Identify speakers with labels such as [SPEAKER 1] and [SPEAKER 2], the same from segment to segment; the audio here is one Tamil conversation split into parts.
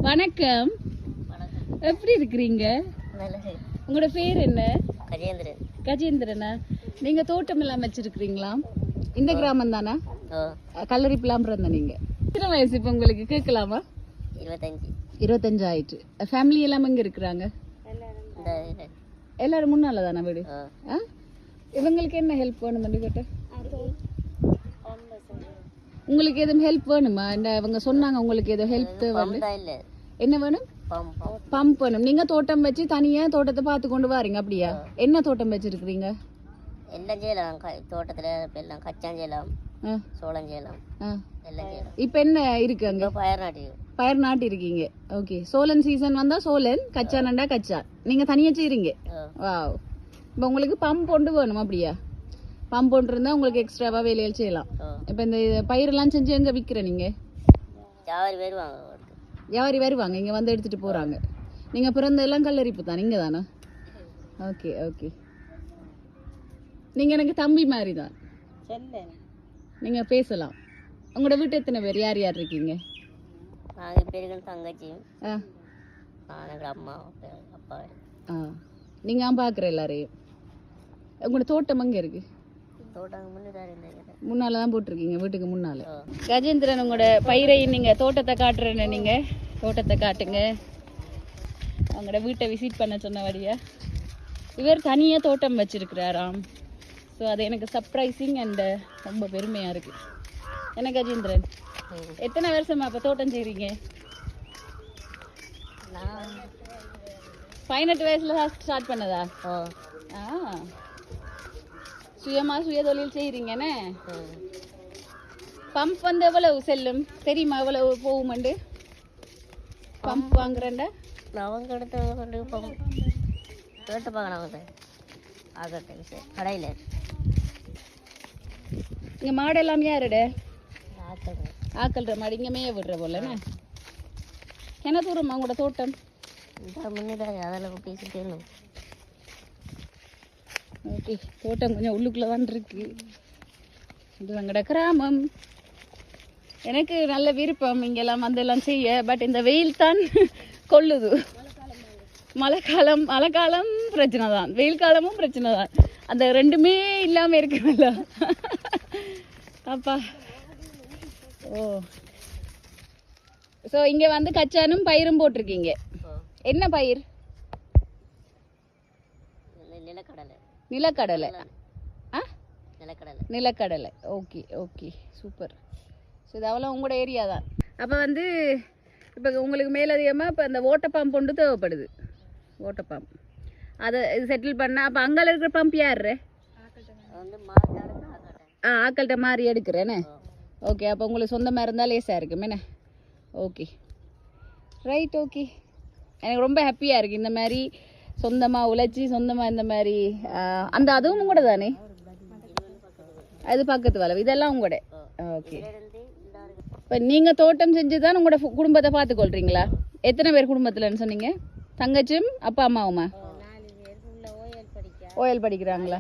[SPEAKER 1] வணக்கம். எப்படி இருக்கிறீங்க? உங்களோட பேர் என்ன?
[SPEAKER 2] கஜேந்திரன்.
[SPEAKER 1] கஜேந்திரனா? நீங்க தோட்டம் எல்லாம் வச்சிருக்கிறீங்களா? இந்த கிராமம் தானா? கல்லறி பிளாம்பரம் தான். நீங்க எத்தனை வயசு இப்ப உங்களுக்கு கேட்கலாமா? 25 ஆயிட்டு. ஃபேமிலி எல்லாம் எங்க இருக்கிறாங்க? எல்லாரும் முன்னால தானே வீடு? இவங்களுக்கு என்ன ஹெல்ப் வேணும் கேட்ட? உங்களுக்கு எதுவும் ஹெல்ப் வேணுமா? அவங்க சொன்னாங்க உங்களுக்கு ஏதோ ஹெல்ப் தேவை. என்ன வேணும்? பம்ப் வேணும். நீங்க தோட்டம் வச்சு தனியா தோட்டத்தை பார்த்து கொண்டு வாரீங்க அப்படியா? என்ன தோட்டம் வச்சிருக்கீங்க?
[SPEAKER 2] எல்லாம் செய்யலாம். தோட்டத்துல எல்லாம் கச்சாஞ்செல்லாம், சோளஞ்செல்லாம் எல்லாம் செய்யலாம்.
[SPEAKER 1] இப்ப என்ன இருக்கு அங்க? பயிர் நாட்டி இருக்கீங்க. ஓகே. சோளன் சீசன் வந்தா சோளன், கச்சா நண்டா கச்சா. நீங்க தனியா செய்றீங்க. வாவ். இப்ப உங்களுக்கு பம்ப் ஒன்று வேணும் அப்படியா? பம்ப் ஒன்று இருந்தா உங்களுக்கு எக்ஸ்ட்ராவா வேலைகள் செய்யலாம். இப்ப இந்த பயிரெல்லாம் செஞ்சு எங்க விற்கிற நீங்க? வியாபாரி வருவாங்க இங்க வந்து எடுத்துட்டு போறாங்க. நீங்க பிறந்ததெல்லாம் கல்லறிப்பு தான், நீங்க தானே? Okay okay. நீங்க எனக்கு தம்பி மாதிரி தான். நீங்க பேசலாம். உங்களோட வீட்டு எத்தனை பேர்? யார் யார் இருக்கீங்க?
[SPEAKER 2] தங்கச்சி, அம்மா, அப்பா.
[SPEAKER 1] நீங்க பாக்குற எல்லாரையும். உங்களோட தோட்டம் எங்க இருக்கு? முன்னாலதான் போட்டிருக்கீங்க, வீட்டுக்கு முன்னால. கஜேந்திரன், உங்களோட பயிரை நீங்க தோட்டத்தை காட்டுறேன்னு, நீங்க தோட்டத்தை காட்டுங்க. அவங்களோட வீட்டை விசிட் பண்ண சொன்ன வழியா. இவர் தனியா தோட்டம் வச்சிருக்கிறாராம். ஸோ அது எனக்கு சர்ப்ரைசிங் அண்ட் ரொம்ப பெருமையா இருக்கு. என்ன கஜேந்திரன், எத்தனை வருஷமா அப்ப தோட்டம் செய்றீங்க? 18 வயசுல ஸ்டார்ட் பண்ணதா? சுயமா சுய தொழில் செய்யறீங்கன்னு. பம்ப் வந்து எவ்வளவு செல்லும் தெரியுமா? எவ்வளவு போகுமெண்டு பம்ப் வாங்குறேன்டா?
[SPEAKER 2] அவங்க எடுத்து பம்ப் கேட்டு பார்க்கலாம் கடையில்.
[SPEAKER 1] இங்க மாடு எல்லாம் யாருட? ஆக்கல்ற மாடு இங்க மேய விடுற போலண்ணே. என்ன தூரமா உங்களோட தோட்டம்?
[SPEAKER 2] அதெல்லாம் பேசிட்டே.
[SPEAKER 1] ஓகே. தோட்டம் கொஞ்சம் உள்ளுக்குள்ள தான் இருக்கு. இது எங்கட கிராமம். எனக்கு நல்ல விருப்பம் இங்கெல்லாம் வந்து எல்லாம் செய்ய. பட் இந்த வெயில் தான் கொள்ளுது. மழை காலம் பிரச்சனை தான், வெயில் காலமும் பிரச்சனை தான். அந்த ரெண்டுமே இல்லாம இருக்குல்ல. அப்பா. ஓ. ஸோ இங்க வந்து கச்சானும் பயிரும் போட்டிருக்கீங்க. என்ன பயிர்? நிலக்கடலை. நிலக்கடலை. Okay okay, super. ஸோ இது அவ்வளோ உங்களோட ஏரியா தான். அப்போ வந்து இப்போ உங்களுக்கு மேலதிகமாக இப்போ இந்த ஓட்ட பம்ப் ஒன்று தேவைப்படுது. ஓட்ட பம்ப் அதை இது செட்டில் பண்ணால் அப்போ அங்கே இருக்கிற பம்ப் யாரு? ஆக்கள்கிட்ட மாறி எடுக்கிறேன்னு. ஓகே. அப்போ உங்களுக்கு சொந்தமாக இருந்தால் லேசாக இருக்குமேண்ணே. Okay right. ஓகே. எனக்கு ரொம்ப ஹாப்பியாக இருக்குது இந்த மாதிரி சொந்தமாக உழைச்சி சொந்தமாக இந்த மாதிரி. அந்த அதுவும் கூட தானே? அது பக்கத்து வளவு. இதெல்லாம் உங்களோட. ஓகே. இப்போ நீங்கள் தோட்டம் செஞ்சு தான் உங்களோட குடும்பத்தை பார்த்துக்கொள்றீங்களா? எத்தனை பேர் குடும்பத்தில்னு சொன்னீங்க? தங்கச்சும் அப்பா அம்மாவுமா? ஓஎல் படிக்கிறாங்களா?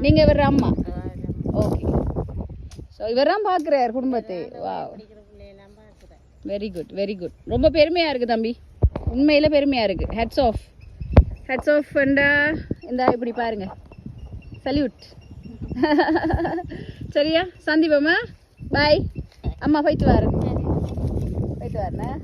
[SPEAKER 1] நீங்கள் இவர் அம்மா? ஓகே. ஸோ இவர் தான் பார்க்குறார் குடும்பத்தை. வா, வெரி குட் வெரி குட். ரொம்ப பெருமையாக இருக்குது தம்பி, உண்மையில் பெருமையாக இருக்குது. Heads of. ஹெட்ஸ் ஆஃப் அண்டா. இந்த இப்படி பாருங்க. சல்யூட். சரியா? சந்திப்போமா? பாய். அம்மா போயிட்டு வரேன். போயிட்டு வரேன்.